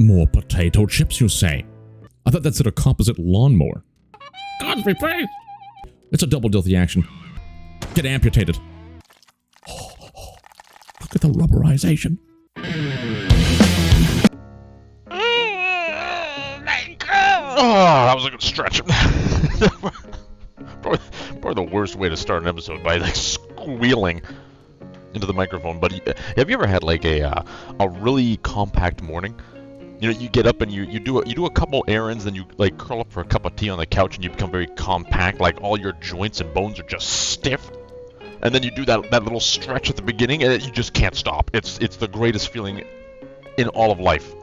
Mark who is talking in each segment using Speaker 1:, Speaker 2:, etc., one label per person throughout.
Speaker 1: More potato chips, you say? I thought that said a composite lawnmower. God be praised! It's a double dilthy action. Get amputated. Look at the rubberization.
Speaker 2: Oh, that was a good stretch. probably the worst way to start an episode, by like squealing into the microphone. But have you ever had like a really compact morning? You know, you get up and you do a couple errands, then you like curl up for a cup of tea on the couch, and you become very compact. Like all your joints and bones are just stiff. And then you do that little stretch at the beginning, and you just can't stop. It's the greatest feeling in all of life.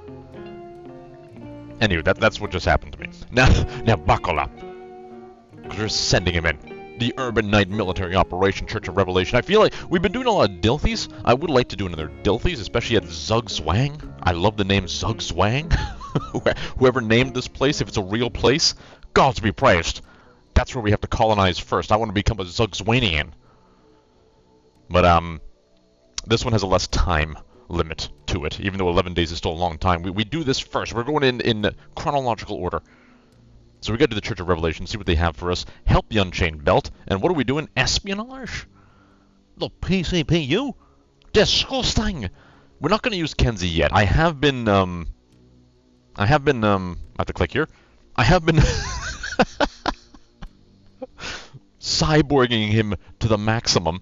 Speaker 2: Anyway, that's what just happened to me. Now buckle up, because we're sending him in. The Urban Knight Military Operation Church of Revelation. I feel like we've been doing a lot of Dilthies. I would like to do another Dilthies, especially at Zugzwang. I love the name Zugzwang. Whoever named this place, if it's a real place, God's be praised. That's where we have to colonize first. I want to become a Zugzwanian. But this one has a less time limit to it, even though 11 days is still a long time. We do this first. We're going in chronological order. So we go to the Church of Revelation, see what they have for us. Help the Unchained Belt. And what are we doing? Espionage? The PCPU? Disgusting! We're not going to use Kenzie yet. I have been, I have to click here. I have been cyborging him to the maximum.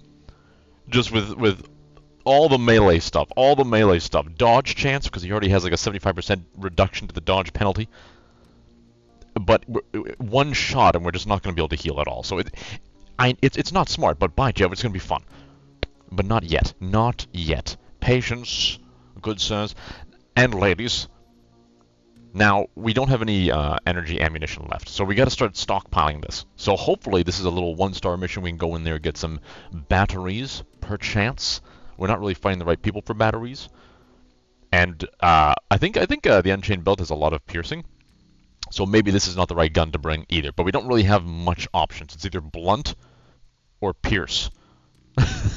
Speaker 2: Just with all the melee stuff. Dodge chance, because he already has like a 75% reduction to the dodge penalty. But one shot, and we're just not going to be able to heal at all. So it's not smart, but by Jove, it's going to be fun. But not yet. Not yet. Patience, good sirs, and ladies. Now, we don't have any energy ammunition left, so we got to start stockpiling this. So hopefully this is a little one-star mission. We can go in there and get some batteries, perchance. We're not really finding the right people for batteries. And I think the Unchained Belt has a lot of piercing. So maybe this is not the right gun to bring either. But we don't really have much options. It's either blunt or pierce.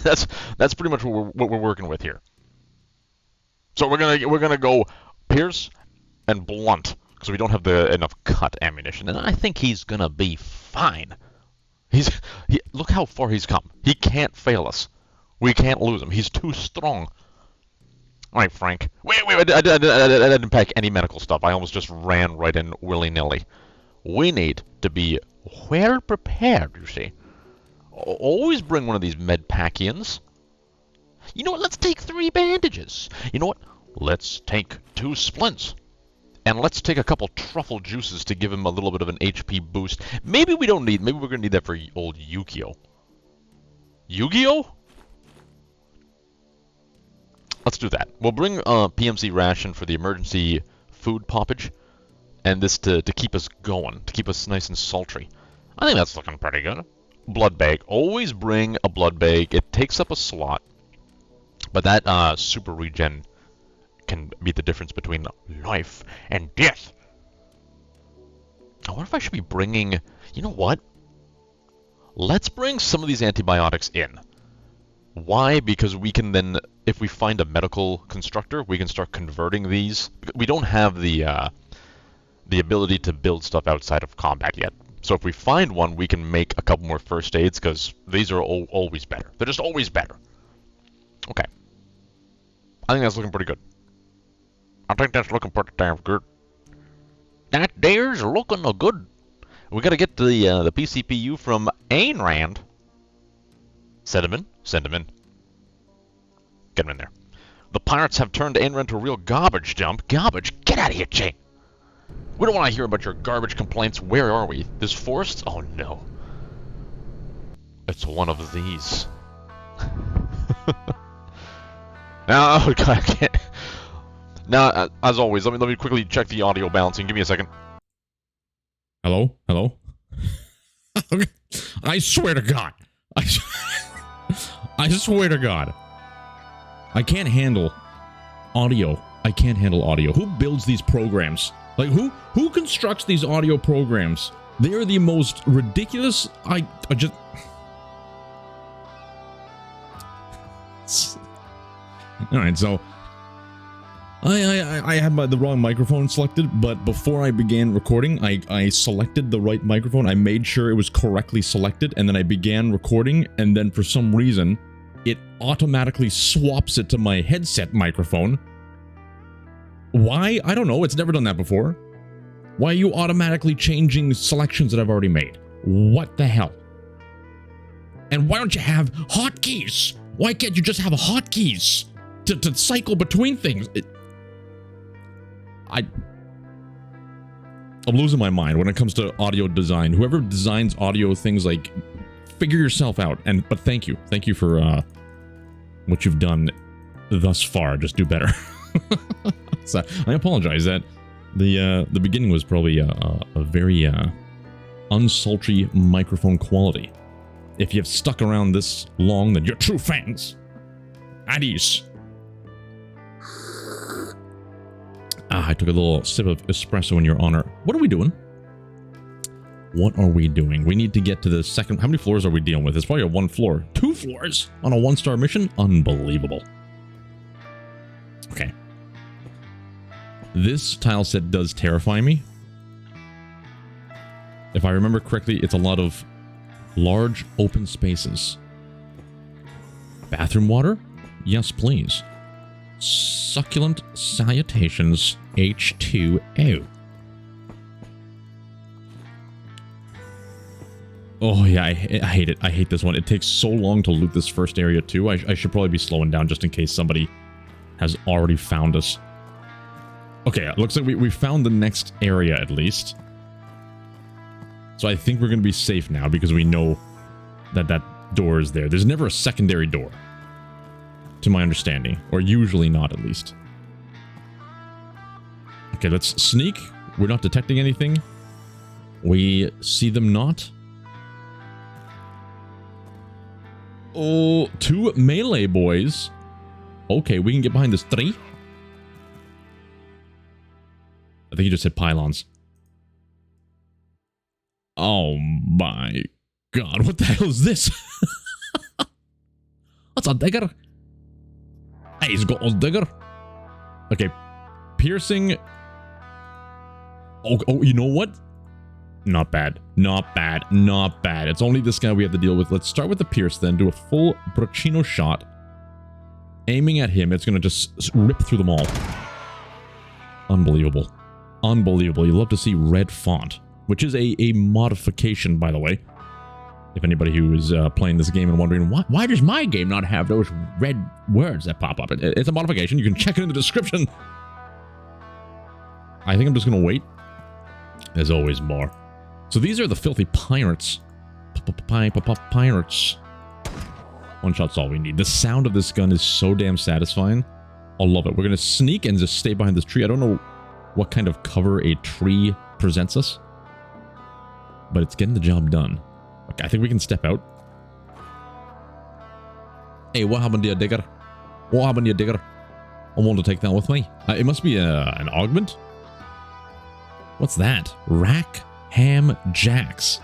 Speaker 2: That's pretty much what we're working with here. So we're gonna go pierce and blunt, because we don't have enough cut ammunition, and I think he's gonna be fine. Look how far he's come. He can't fail us. We can't lose him. He's too strong. All right, Frank. Wait! I didn't pack any medical stuff. I almost just ran right in willy-nilly. We need to be well prepared, you see. Always bring one of these med-packians. You know what? Let's take 3 bandages. You know what? Let's take 2 splints. And let's take a couple truffle juices to give him a little bit of an HP boost. Maybe we don't need... Maybe we're going to need that for old Yu-Gi-Oh! Yu-Gi-Oh? Let's do that. We'll bring PMC ration for the emergency food poppage. And this to keep us going. To keep us nice and sultry. I think that's looking pretty good. Blood bag. Always bring a blood bag. It takes up a slot. But that super regen can be the difference between life and death. I wonder if I should be bringing... You know what? Let's bring some of these antibiotics in. Why? Because we can then, if we find a medical constructor, we can start converting these. We don't have the ability to build stuff outside of combat yet. So if we find one, we can make a couple more first aids, because these are always better. They're just always better. Okay. I think that's looking pretty good. I think that's looking pretty damn good. That there's looking good. We gotta get the PCPU from Ayn Rand. Send him in. Send him in. Get him in there. The pirates have turned Ayn Rand to a real garbage dump. Garbage? Get out of here, Jay. We don't want to hear about your garbage complaints. Where are we? This forest? Oh no. It's one of these. Now, oh God, I can't. Now, as always, let me quickly check the audio balancing. Give me a second.
Speaker 1: Hello? Hello? Okay. I swear to God. I swear to God. I can't handle audio. I can't handle audio. Who builds these programs? Like, who constructs these audio programs? They are the most ridiculous... I just... Alright, so... I had the wrong microphone selected, but before I began recording, I selected the right microphone. I made sure it was correctly selected, and then I began recording, and then for some reason, it automatically swaps it to my headset microphone. Why? I don't know. It's never done that before. Why are you automatically changing selections that I've already made? What the hell? And why don't you have hotkeys? Why can't you just have hotkeys to cycle between things? I'm losing my mind when it comes to audio design. Whoever designs audio things, like, figure yourself out. But thank you for what you've done thus far. Just do better. So I apologize that the beginning was probably a very unsultry microphone quality. If you've stuck around this long, then you're true fans. At ease. I took a little sip of espresso in your honor. What are we doing? What are we doing? We need to get to the second... How many floors are we dealing with? It's probably a 1 floor. 2 floors on a 1-star mission? Unbelievable. Okay. This tile set does terrify me. If I remember correctly, it's a lot of large open spaces. Bathroom water? Yes, please. Succulent salutations H2O. Oh yeah, I hate it. I hate this one. It takes so long to loot this first area too. I should probably be slowing down just in case somebody has already found us. Okay, it looks like we found the next area at least. So I think we're going to be safe now because we know that that door is there. There's never a secondary door, to my understanding. Or usually not, at least. Okay, let's sneak. We're not detecting anything. We see them not. Oh, 2 melee boys. Okay, we can get behind this 3. I think you just hit pylons. Oh my god, what the hell is this? That's a digger. Hey, he's got a digger. Okay, piercing. Oh, you know what? Not bad. Not bad. Not bad. It's only this guy we have to deal with. Let's start with the pierce then. Do a full Bracino shot. Aiming at him, it's going to just rip through them all. Unbelievable. Unbelievable. You love to see red font, which is a modification, by the way. If anybody who is playing this game and wondering, why does my game not have those red words that pop up? It's a modification. You can check it in the description. I think I'm just going to wait. There's always more. So these are the filthy pirates. Pirates. One shot's all we need. The sound of this gun is so damn satisfying. I'll love it. We're going to sneak and just stay behind this tree. I don't know what kind of cover a tree presents us, but it's getting the job done. Okay, I think we can step out. Hey, what happened to your digger? What happened to your digger? I want to take that with me. It must be an augment. What's that? Rack Ham Jacks.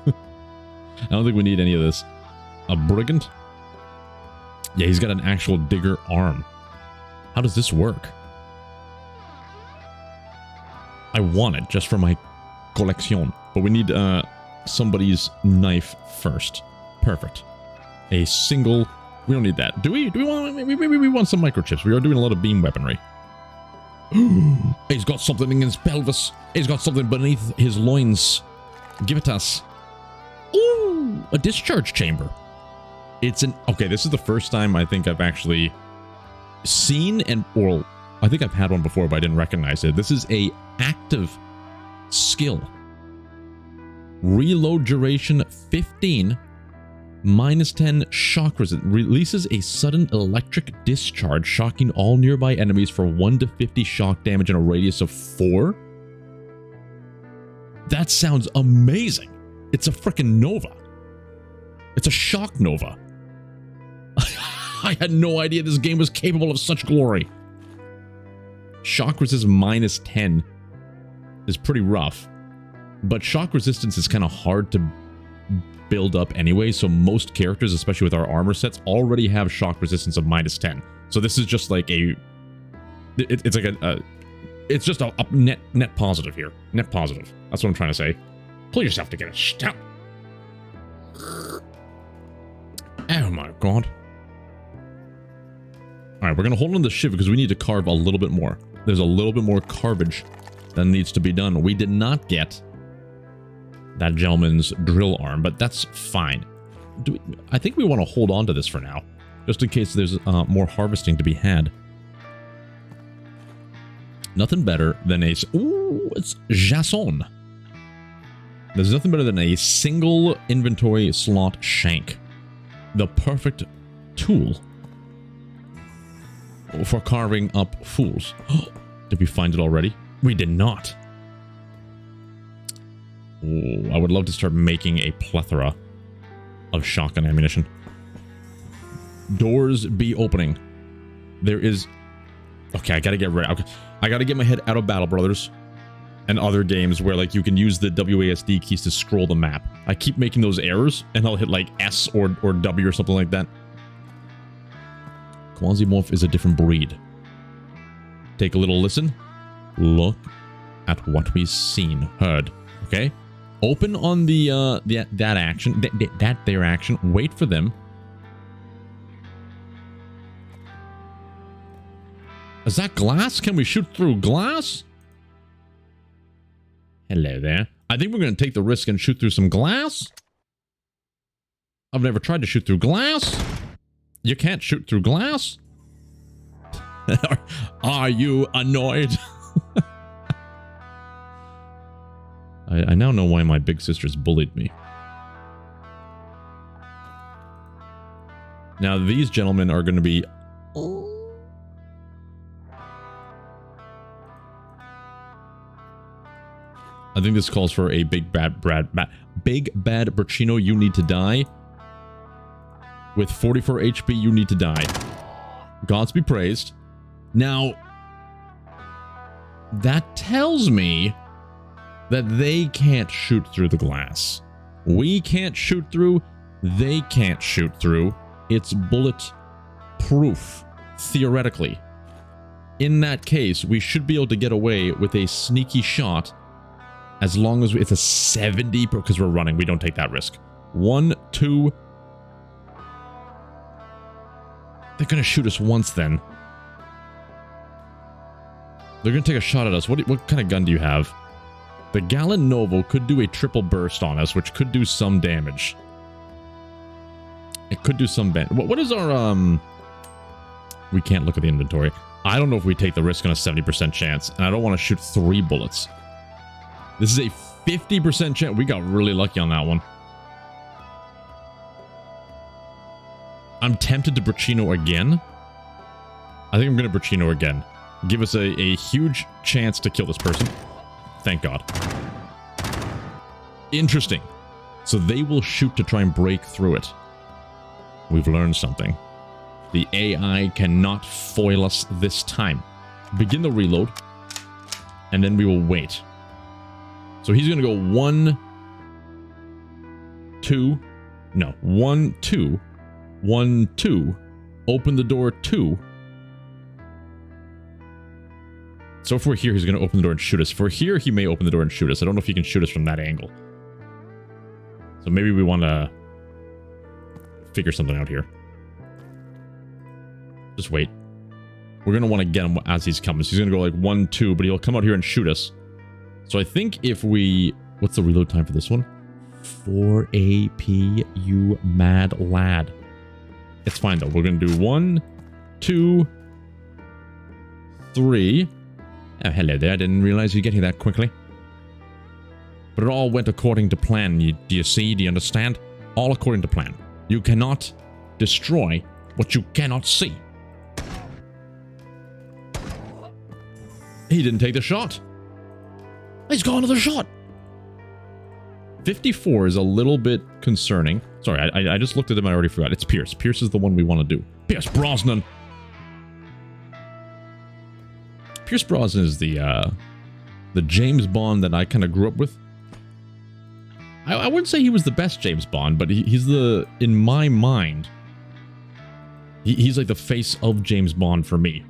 Speaker 1: I don't think we need any of this. A brigand? Yeah, he's got an actual digger arm. How does this work? I want it just for my collection, but we need somebody's knife first. Perfect. A single. We don't need that. Do we? Do we want? Maybe we want some microchips. We are doing a lot of beam weaponry. He's got something in his pelvis. He's got something beneath his loins. Give it to us. Ooh, a discharge chamber. It's an... Okay, this is the first time I think I've actually seen or I think I've had one before, but I didn't recognize it. This is a active skill. Reload duration 15. -10 shock resist. Releases a sudden electric discharge, shocking all nearby enemies for 1 to 50 shock damage in a radius of 4. That sounds amazing. It's a frickin' Nova. It's a shock Nova. I had no idea this game was capable of such glory. Shock resist -10 is pretty rough, but shock resistance is kind of hard to build up anyway, so most characters, especially with our armor sets, already have shock resistance of -10. So this is just like a It's like it's just a net positive here. Net positive. That's what I'm trying to say. Pull yourself together. Stop. Oh my god. Alright, we're going to hold on to the shiv because we need to carve a little bit more. There's a little bit more carvage that needs to be done. We did not get that gentleman's drill arm, but that's fine. I think we want to hold on to this for now, just in case there's more harvesting to be had. Nothing better than a... Ooh, it's Jason. There's nothing better than a single inventory slot shank. The perfect tool for carving up fools. Did we find it already? We did not. Ooh, I would love to start making a plethora of shotgun ammunition. Doors be opening. There is... Okay, I gotta get ready. Okay. I gotta get my head out of Battle Brothers and other games where, like, you can use the WASD keys to scroll the map. I keep making those errors, and I'll hit, like, S or W or something like that. Quasimorph is a different breed. Take a little listen. Look at what we've seen, heard. Okay? Open on the that action, their action. Wait for them. Is that glass? Can we shoot through glass? Hello there. I think we're going to take the risk and shoot through some glass. I've never tried to shoot through glass. You can't shoot through glass. Are you annoyed? I now know why my big sisters bullied me. Now these gentlemen are going to be... I think this calls for a big bad Brachino, you need to die. With 44 HP, you need to die. Gods be praised. Now, that tells me that they can't shoot through the glass. We can't shoot through. They can't shoot through. It's bullet-proof, theoretically. In that case, we should be able to get away with a sneaky shot as long as it's a 70, because we're running. We don't take that risk. 1, 2... They're going to shoot us once then. They're going to take a shot at us. What kind of gun do you have? The Gallant Novo could do a triple burst on us, which could do some damage. It could do some damage. What is our... We can't look at the inventory. I don't know if we take the risk on a 70% chance, and I don't want to shoot 3 bullets. This is a 50% chance. We got really lucky on that one. I'm tempted to Brachino again. I think I'm going to Brachino again. Give us a huge chance to kill this person. Thank God. Interesting. So they will shoot to try and break through it. We've learned something. The AI cannot foil us this time. Begin the reload. And then we will wait. So he's going to go 1, 2. No. 1, 2. 1, 2. Open the door 2. So if we're here, he's going to open the door and shoot us. If we're here, he may open the door and shoot us. I don't know if he can shoot us from that angle. So maybe we want to figure something out here. Just wait. We're going to want to get him as he's coming. So he's going to go like 1, 2, but he'll come out here and shoot us. So I think if we... What's the reload time for this one? 4 AP, you mad lad. It's fine though. We're going to do 1, 2, 3. Oh, hello there. I didn't realize you'd get here that quickly. But it all went according to plan. Do you see? Do you understand? All according to plan. You cannot destroy what you cannot see. He didn't take the shot. He's got another shot. 54 is a little bit concerning. Sorry, I just looked at him and I already forgot. It's Pierce. Pierce is the one we want to do. Pierce Brosnan. Pierce Brosnan is the James Bond that I kind of grew up with. I wouldn't say he was the best James Bond, but he's the, in my mind, he's like the face of James Bond for me.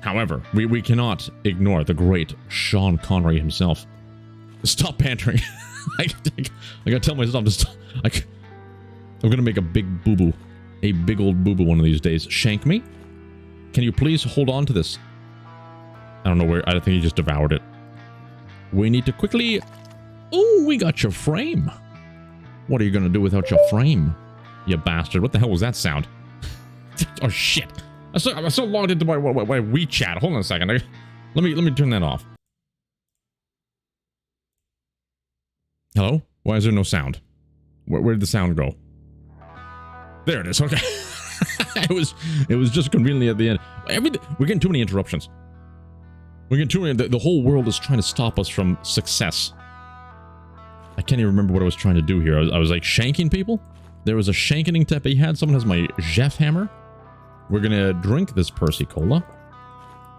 Speaker 1: However, we cannot ignore the great Sean Connery himself. Stop bantering. I gotta tell myself to stop. I'm gonna make a big boo-boo. A big old boo-boo one of these days. Shank me? Can you please hold on to this? I don't know where. I think he just devoured it. We need to quickly... Oh, we got your frame. What are you gonna do without your frame? You bastard. What the hell was that sound? Oh, shit. I'm so logged into my WeChat. Hold on a second. Let me turn that off. Hello? Why is there no sound? Where did the sound go? There it is. Okay. it was just conveniently at the end. We're getting too many interruptions. We're getting too many. The whole world is trying to stop us from success. I can't even remember what I was trying to do here. I was like shanking people. There was a shankening tip he had. Someone has my Jeff hammer. We're gonna drink this Percy Cola.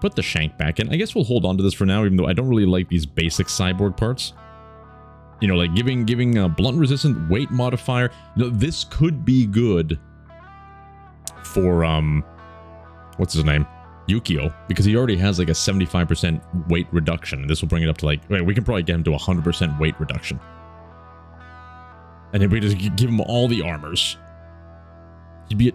Speaker 1: Put the shank back in. I guess we'll hold on to this for now, even though I don't really like these basic cyborg parts. You know, like giving blunt resistant, weight modifier. You know, this could be good for what's his name? Yukio, because he already has like a 75% weight reduction, and this will bring it up to like, wait, we can probably get him to 100% weight reduction. And if we just give him all the armors, he'd be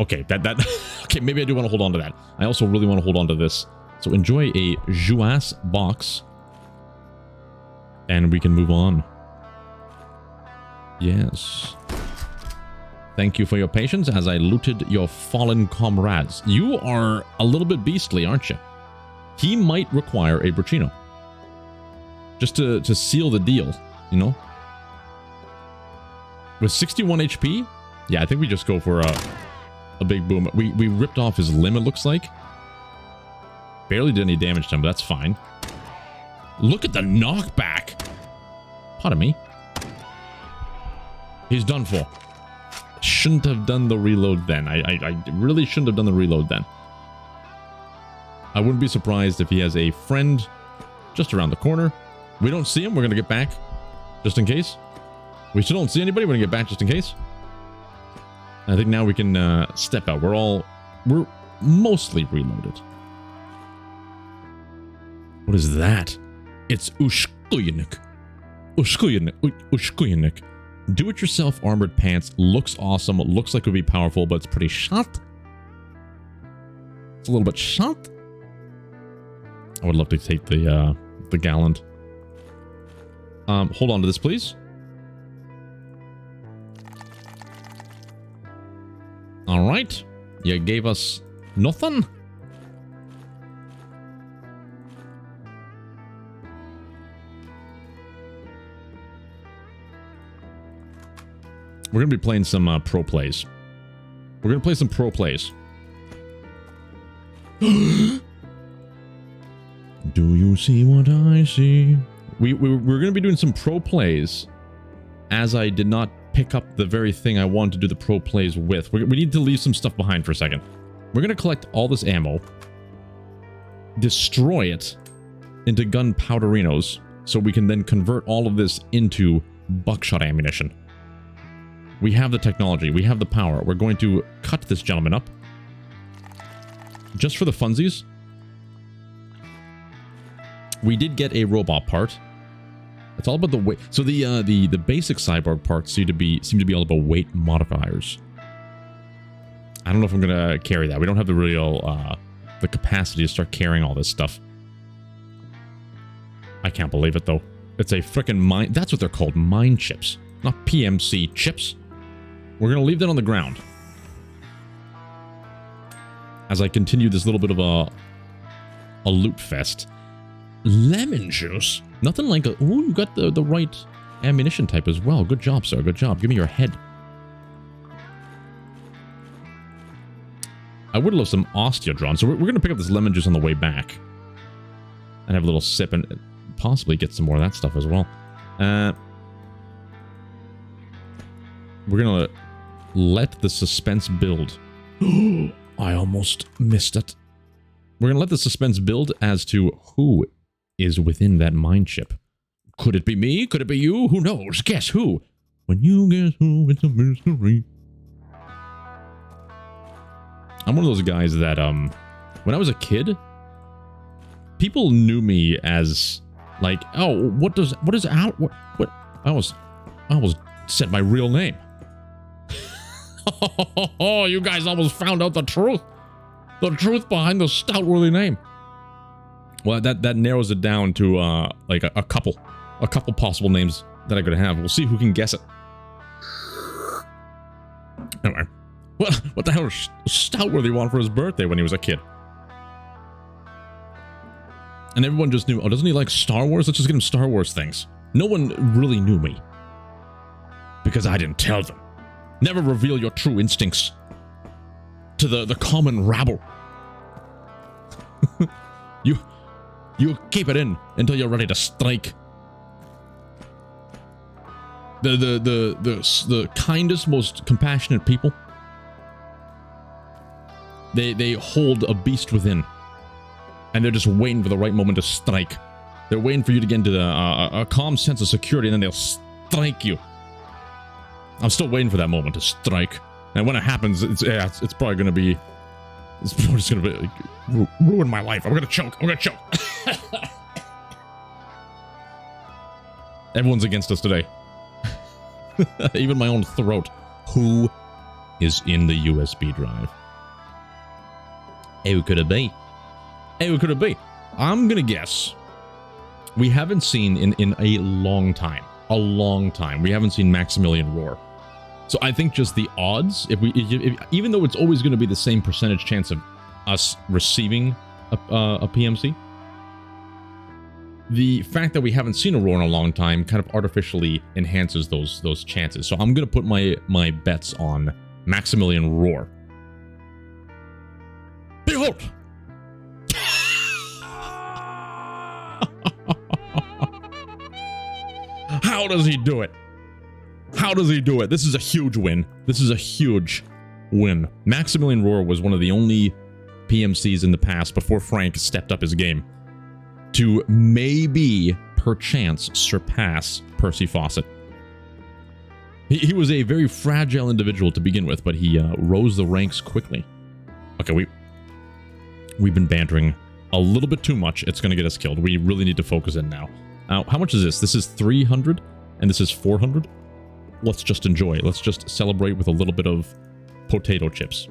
Speaker 1: okay, okay, maybe I do want to hold on to that. I also really want to hold on to this. So enjoy a Jouas box. And we can move on. Yes. Thank you for your patience as I looted your fallen comrades. You are a little bit beastly, aren't you? He might require a Bracino. Just to seal the deal, you know? With 61 HP? Yeah, I think we just go for a big boom. We ripped off his limb, it looks like. Barely did any damage to him, but that's fine. Look at the knockback. Pardon me. He's done for. Shouldn't have done the reload then. I really shouldn't have done the reload then. I wouldn't be surprised if he has a friend just around the corner. We don't see him. We're going to get back just in case. We still don't see anybody. We're going to get back just in case. I think now we can step out. We're mostly reloaded. What is that? It's Ushkuyanik. Ushkuyanik. Do-it-yourself armored pants. Looks awesome. Looks like it would be powerful, but it's pretty short. It's a little bit short. I would love to take the gallant. Hold on to this, please. All right. You gave us nothing. We're going to be playing some pro plays. We're going to play some pro plays. Do you see what I see? We're going to be doing some pro plays, as I did not pick up the very thing I wanted to do the pro plays with. We need to leave some stuff behind for a second. We're going to collect all this ammo, destroy it into gunpowderinos, so we can then convert all of this into buckshot ammunition. We have the technology. We have the power. We're going to cut this gentleman up. Just for the funsies. We did get a robot part. It's all about the weight. So the basic cyborg parts seem to be all about weight modifiers. I don't know if I'm gonna carry that. We don't have the real the capacity to start carrying all this stuff. I can't believe it though. It's a frickin' mine. That's what they're called, mine chips, not PMC chips. We're going to leave that on the ground. As I continue this little bit of a loot fest. Lemon juice? Nothing like a... Ooh, you got the right ammunition type as well. Good job, sir. Good job. Give me your head. I would love some osteodron. So we're going to pick up this lemon juice on the way back. And have a little sip and possibly get some more of that stuff as well. We're going to let the suspense build. I almost missed it. We're going to let the suspense build as to who is within that mine chip. Could it be me? Could it be you? Who knows? Guess who? When you guess who, it's a mystery. I'm one of those guys that When I was a kid, people knew me as like, oh, what is out? What? I almost said my real name. Oh, you guys almost found out the truth. The truth behind the Stoutworthy name. Well, that narrows it down to like a couple possible names that I could have. We'll see who can guess it. Anyway, what the hell does Stoutworthy want for his birthday when he was a kid? And everyone just knew, oh, doesn't he like Star Wars? Let's just get him Star Wars things. No one really knew me. Because I didn't tell them. Never reveal your true instincts to the common rabble. You keep it in until you're ready to strike. The kindest, most compassionate people, they hold a beast within, and they're just waiting for the right moment to strike. They're waiting for you to get into a calm sense of security, and then they'll strike you. I'm still waiting for that moment to strike, and when it happens, it's probably gonna be, it's probably just gonna be like, ruin my life. I'm gonna choke. Everyone's against us today. Even my own throat. Who is in the USB drive? Who could it be? Who could it be? I'm gonna guess. We haven't seen in a long time. A long time. We haven't seen Maximilian roar. So I think just the odds, if even though it's always going to be the same percentage chance of us receiving a PMC, the fact that we haven't seen a roar in a long time kind of artificially enhances those chances. So I'm going to put my bets on Maximilian roar. Behold! How does he do it? How does he do it? This is a huge win. This is a huge win. Maximilian roar was one of the only PMCs in the past, before Frank stepped up his game, to maybe, perchance, surpass Percy Fawcett. He was a very fragile individual to begin with, but he rose the ranks quickly. Okay, we've been bantering a little bit too much. It's going to get us killed. We really need to focus in now. How much is this? This is 300, and this is 400. Let's just enjoy. Let's just celebrate with a little bit of potato chips.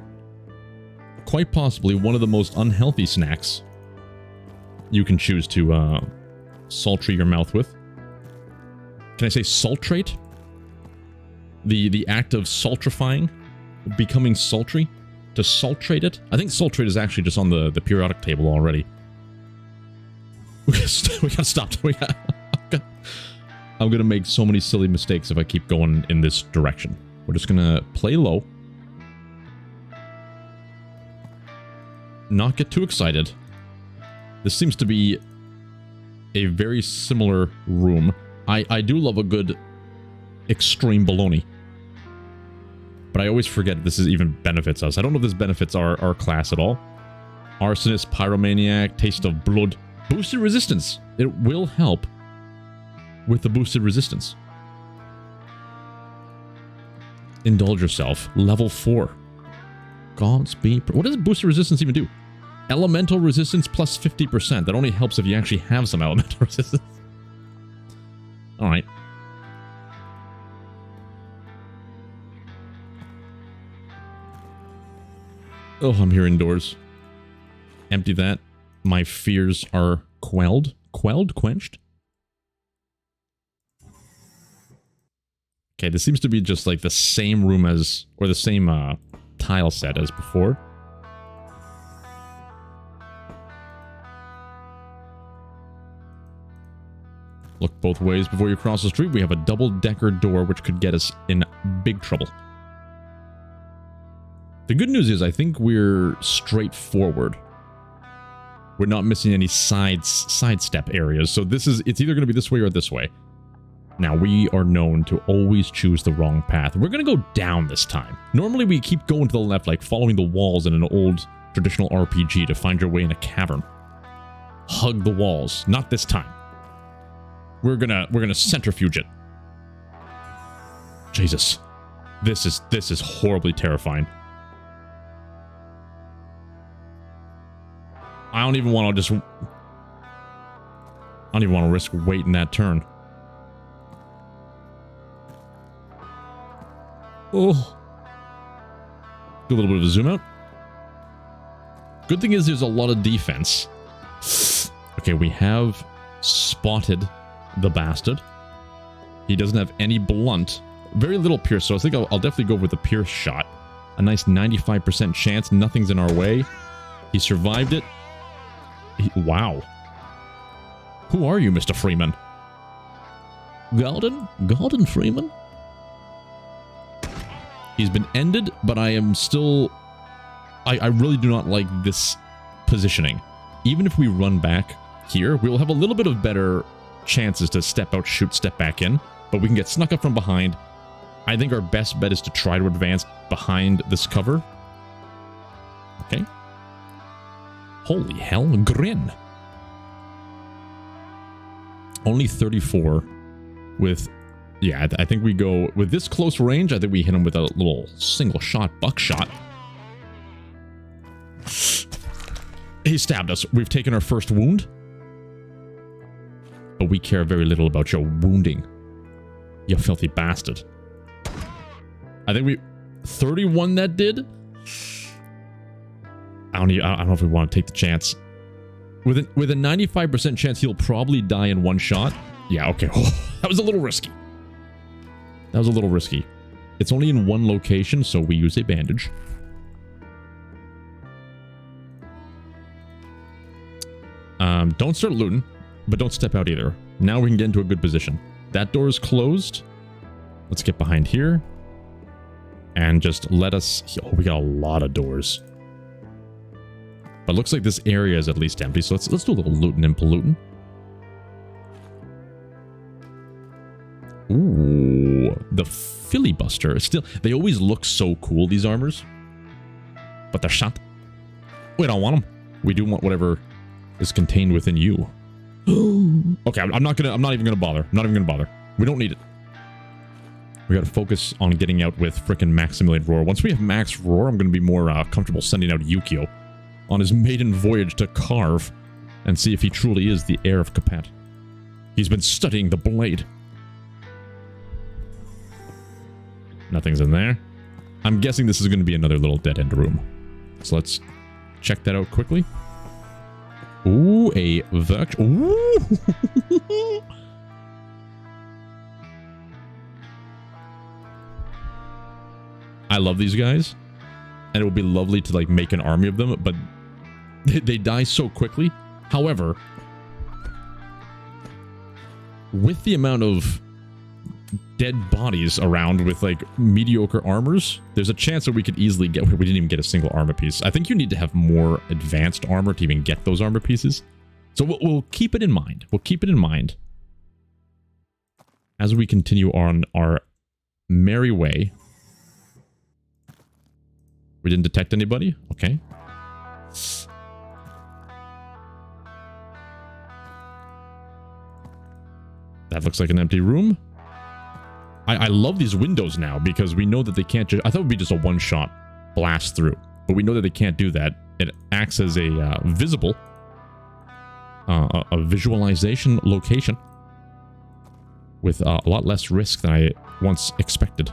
Speaker 1: Quite possibly one of the most unhealthy snacks you can choose to sultry your mouth with. Can I say sultrate? The act of sultrifying, becoming sultry, to sultrate it. I think sultrate is actually just on the periodic table already. We gotta stop. I'm gonna make so many silly mistakes if I keep going in this direction. We're just gonna play low. Not get too excited. This seems to be a very similar room. I do love a good extreme baloney. But I always forget this is even benefits us. I don't know if this benefits our class at all. Arsonist, Pyromaniac, Taste of Blood. Boosted resistance. It will help with the boosted resistance. Indulge yourself. Level 4. Godspeed. What does boosted resistance even do? Elemental resistance plus 50%. That only helps if you actually have some elemental resistance. Alright. Oh, I'm here indoors. Empty that. My fears are quelled. Quelled? Quenched? Okay, this seems to be just like the same room as, or the same tile set as before. Look both ways before you cross the street. We have a double-decker door which could get us in big trouble. The good news is I think we're straightforward. We're not missing any sidestep areas, so it's either going to be this way or this way. Now, we are known to always choose the wrong path. We're going to go down this time. Normally, we keep going to the left, like following the walls in an old traditional RPG to find your way in a cavern. Hug the walls. Not this time. We're gonna centrifuge it. Jesus. This is horribly terrifying. I don't even want to just... I don't even want to risk waiting that turn. Oh. Do a little bit of a zoom out. Good thing is there's a lot of defense. Okay, we have spotted the bastard. He doesn't have any blunt. Very little pierce, so I think I'll definitely go with the pierce shot. A nice 95% chance. Nothing's in our way. He survived it. Wow. Who are you, Mr. Freeman? Golden? Golden Freeman? He's been ended, but I am still... I really do not like this positioning. Even if we run back here, we'll have a little bit of better chances to step out, shoot, step back in. But we can get snuck up from behind. I think our best bet is to try to advance behind this cover. Okay. Holy hell, grin. Only 34 with... Yeah, I think we go... With this close range, I think we hit him with a little single shot, buckshot. He stabbed us. We've taken our first wound. But we care very little about your wounding. You filthy bastard. I think we... 31 that did? I don't know if we want to take the chance. With a 95% chance he'll probably die in one shot. Yeah, okay. Oh, that was a little risky. That was a little risky. It's only in one location, so we use a bandage. Don't start looting, but don't step out either. Now we can get into a good position. That door is closed. Let's get behind here. And just let us... Oh, we got a lot of doors. But looks like this area is at least empty, so let's do a little looting and polluting. Ooh, the filibuster. Still, they always look so cool, these armors. But they're shot. We don't want them. We do want whatever is contained within you. Okay, I'm not even gonna bother. I'm not even gonna bother. We don't need it. We gotta focus on getting out with frickin' Maximilian Roar. Once we have Max Roar, I'm gonna be more comfortable sending out Yukio on his maiden voyage to Carve and see if he truly is the heir of Capet. He's been studying the blade. Nothing's in there. I'm guessing this is going to be another little dead-end room. So let's check that out quickly. Ooh, a virtual... Ooh! I love these guys. And it would be lovely to, like, make an army of them, but they die so quickly. However, with the amount of dead bodies around with, like, mediocre armors, there's a chance that we could easily get... We didn't even get a single armor piece. I think you need to have more advanced armor to even get those armor pieces. So we'll keep it in mind. We'll keep it in mind as we continue on our merry way. We didn't detect anybody? Okay. That looks like an empty room. I love these windows now because we know that they can't just... I thought it would be just a one-shot blast through. But we know that they can't do that. It acts as a visible... a visualization location. With a lot less risk than I once expected.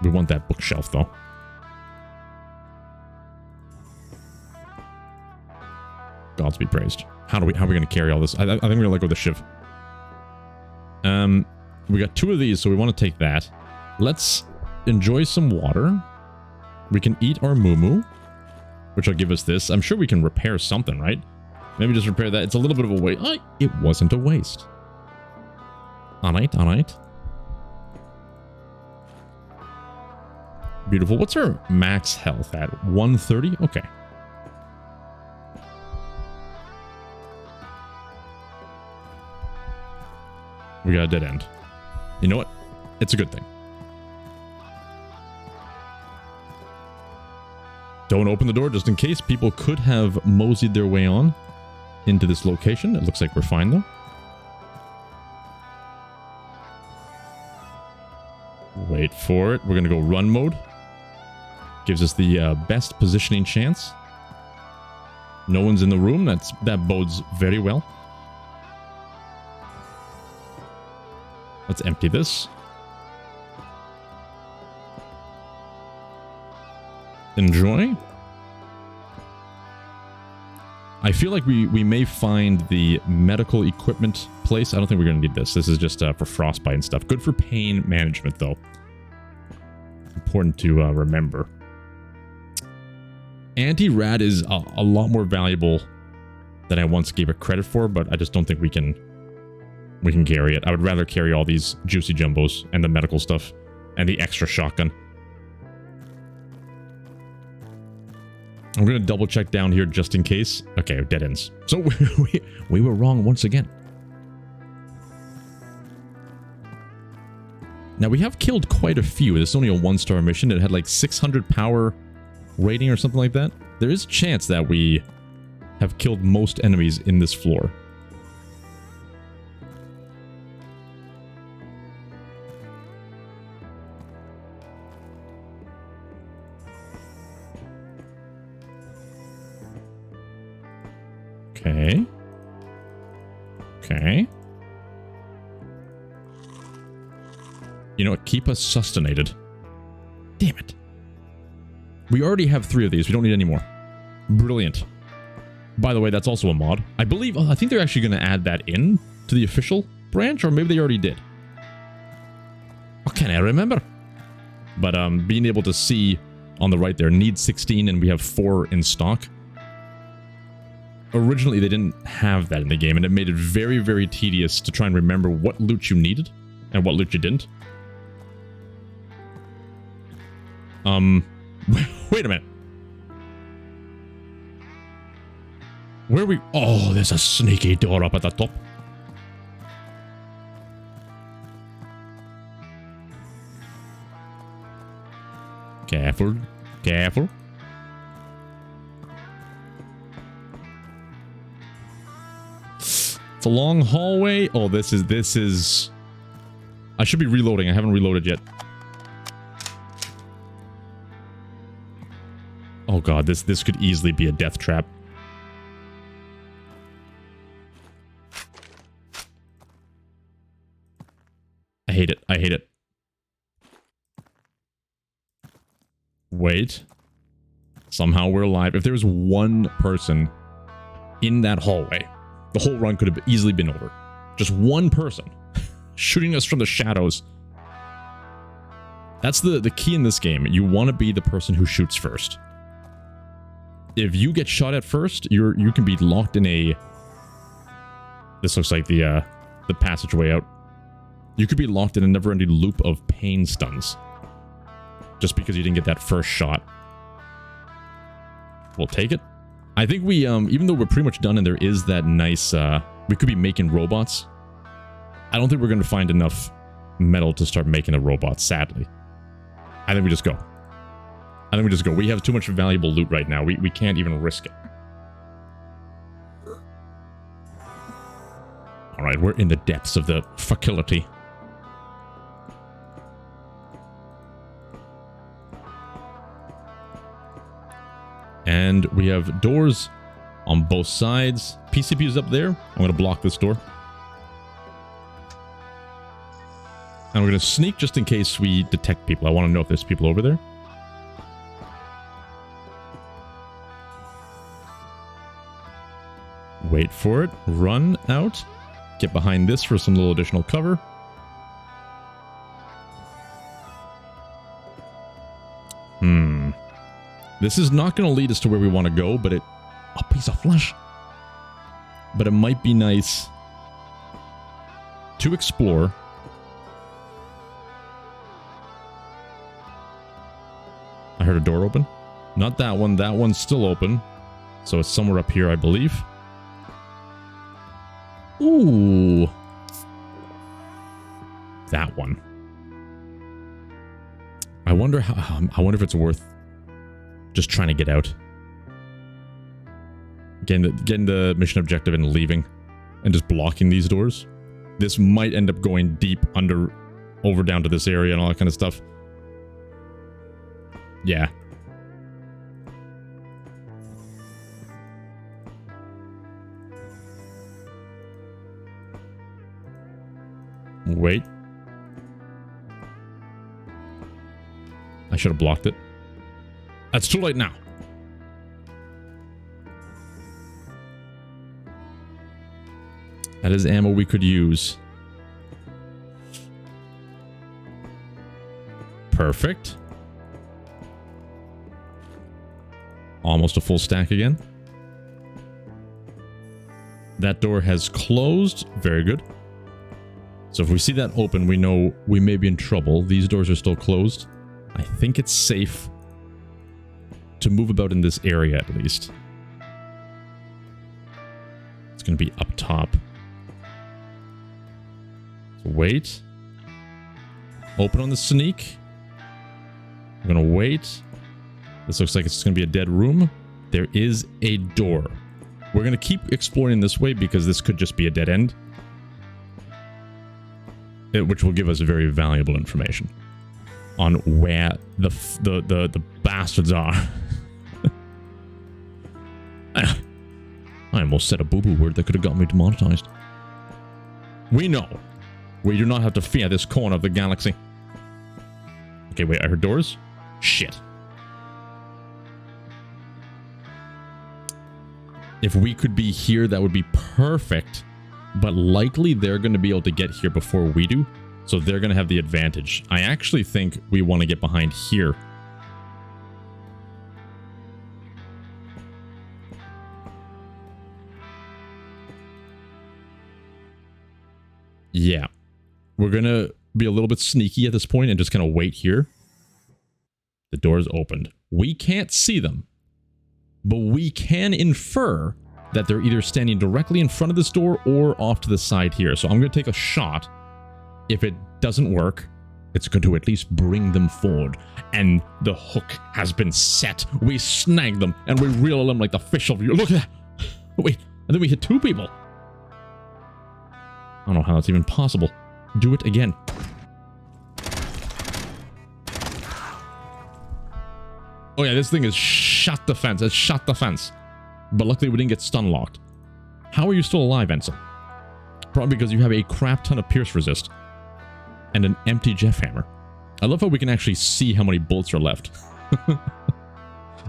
Speaker 1: We want that bookshelf, though. Gods be praised. How are we going to carry all this? I think we're going to let go of the shiv. We got 2 of these, so we want to take that. Let's enjoy some water. We can eat our moo-moo, which will give us this. I'm sure we can repair something, right? Maybe just repair that. It's a little bit of a waste. Oh, it wasn't a waste. Alright, alright. Beautiful. What's our max health at? 130? Okay. We got a dead end. You know what? It's a good thing. Don't open the door just in case. People could have moseyed their way on into this location. It looks like we're fine though. Wait for it. We're going to go run mode. Gives us the best positioning chance. No one's in the room. That bodes very well. Let's empty this. Enjoy. I feel like we may find the medical equipment place. I don't think we're going to need this. This is just for frostbite and stuff. Good for pain management, though. Important to remember. Anti-rad is a lot more valuable than I once gave it credit for, but I just don't think we can carry it. I would rather carry all these juicy jumbos and the medical stuff and the extra shotgun. I'm going to double check down here just in case. Okay, dead ends. So we were wrong once again. Now we have killed quite a few. This is only a 1-star mission. It had like 600 power rating or something like that. There is a chance that we have killed most enemies in this floor. Okay. Okay. You know what? Keep us sustainated. Damn it. We already have 3 of these. We don't need any more. Brilliant. By the way, that's also a mod. I think they're actually going to add that in to the official branch, or maybe they already did. Oh, can I remember? But being able to see on the right there, need 16 and we have 4 in stock. Originally, they didn't have that in the game, and it made it very, very tedious to try and remember what loot you needed and what loot you didn't. Wait a minute. Where are we? Oh, there's a sneaky door up at the top. Careful. Careful. It's a long hallway. Oh, this is... I should be reloading. I haven't reloaded yet. Oh god, this could easily be a death trap. I hate it. I hate it. Wait. Somehow we're alive. If there was one person in that hallway, the whole run could have easily been over. Just one person shooting us from the shadows. That's the key in this game. You want to be the person who shoots first. If you get shot at first, you can be locked in a... This looks like the passageway out. You could be locked in a never-ending loop of pain stuns. Just because you didn't get that first shot. We'll take it. I think we, even though we're pretty much done and there is that nice, we could be making robots. I don't think we're going to find enough metal to start making a robot, sadly. I think we just go. I think we just go. We have too much valuable loot right now. We can't even risk it. Alright, we're in the depths of the faculty. And we have doors on both sides. PCP is up there. I'm going to block this door. And we're going to sneak just in case we detect people. I want to know if there's people over there. Wait for it. Run out. Get behind this for some little additional cover. This is not going to lead us to where we want to go, but it... A piece of flesh. But it might be nice to explore. I heard a door open. Not that one. That one's still open. So it's somewhere up here, I believe. Ooh. That one. I wonder if it's worth just trying to get out. Getting the mission objective and leaving. And just blocking these doors. This might end up going deep under, over down to this area and all that kind of stuff. Yeah. Wait. I should have blocked it. That's too late now. That is ammo we could use. Perfect. Almost a full stack again. That door has closed. Very good. So if we see that open, we know we may be in trouble. These doors are still closed. I think it's safe to move about in this area at least. It's going to be up top. So wait. Open on the sneak. I'm going to wait. This looks like it's going to be a dead room. There is a door. We're going to keep exploring this way because this could just be a dead end. Which will give us very valuable information on where the bastards are. I almost said a boo-boo word that could have got me demonetized. We know. We do not have to fear this corner of the galaxy. Okay, wait, I heard doors? Shit. If we could be here, that would be perfect. But likely they're going to be able to get here before we do. So they're going to have the advantage. I actually think we want to get behind here. Yeah. We're going to be a little bit sneaky at this point and just kind of wait here. The door's opened. We can't see them. But we can infer that they're either standing directly in front of this door or off to the side here. So I'm going to take a shot. If it doesn't work, it's going to at least bring them forward. And the hook has been set. We snag them and we reel them like the fish of you. Look at that. Wait, and then we hit two people. I don't know how that's even possible. Do it again. Oh yeah, this thing is shut the fence. It's shut the fence. But luckily we didn't get stun locked. How are you still alive, Ensign? Probably because you have a crap ton of pierce resist. And an empty Jeff hammer. I love how we can actually see how many bullets are left.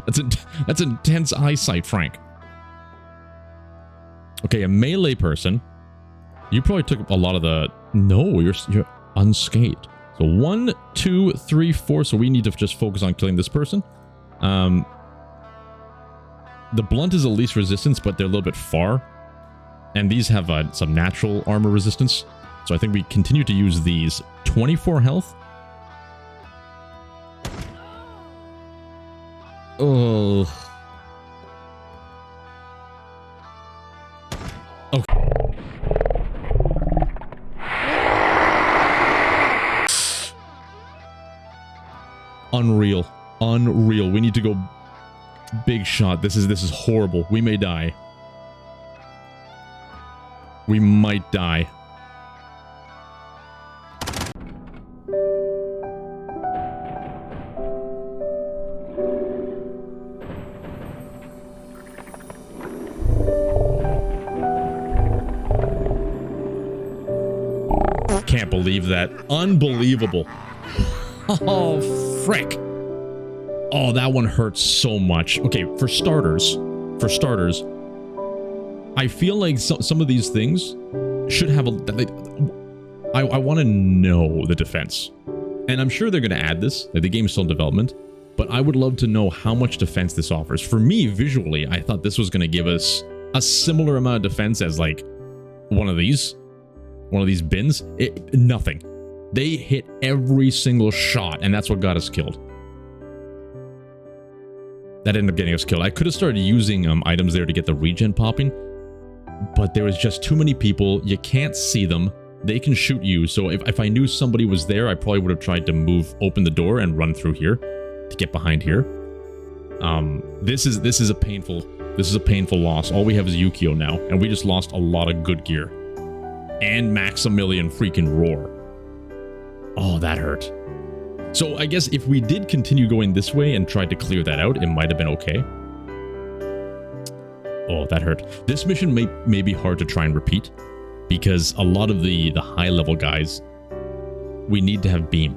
Speaker 1: That's intense eyesight, Frank. Okay, a melee person. You probably took a lot of the... No, you're unscathed. So 1, 2, 3, 4. So we need to just focus on killing this person. The blunt is the least resistance, but they're a little bit far. And these have some natural armor resistance. So I think we continue to use these. 24 health. Oh. Okay. Unreal. Unreal. We need to go big shot. This is horrible. We may die. We might die. Can't believe that. Unbelievable. Oh, frick. Oh, that one hurts so much. Okay, for starters, I feel like some of these things should have a... I want to know the defense. And I'm sure they're going to add this. Like, the game's still in development. But I would love to know how much defense this offers. For me, visually, I thought this was going to give us a similar amount of defense as, like, one of these bins. Nothing. They hit every single shot, and that's what got us killed. That ended up getting us killed. I could have started using items there to get the regen popping, but there was just too many people. You can't see them. They can shoot you. So if I knew somebody was there, I probably would have tried to open the door and run through here to get behind here. This is a painful loss. All we have is Yukio now, and we just lost a lot of good gear. And Maximilian freaking Roar. Oh, that hurt. So I guess if we did continue going this way and tried to clear that out, it might have been okay. Oh, that hurt. This mission may be hard to try and repeat because a lot of the high level guys we need to have beam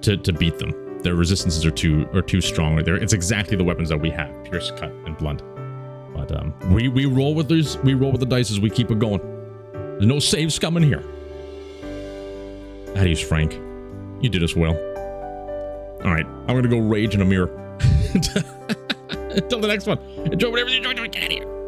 Speaker 1: to beat them. Their resistances are too strong. It's exactly the weapons that we have: pierce, cut, and blunt. But we roll with these. We roll with the dice as we keep it going. There's no saves coming here. Adios, Frank. You did us well. All right, I'm gonna go rage in a mirror. Until the next one. Enjoy whatever you're doing. Get out of here.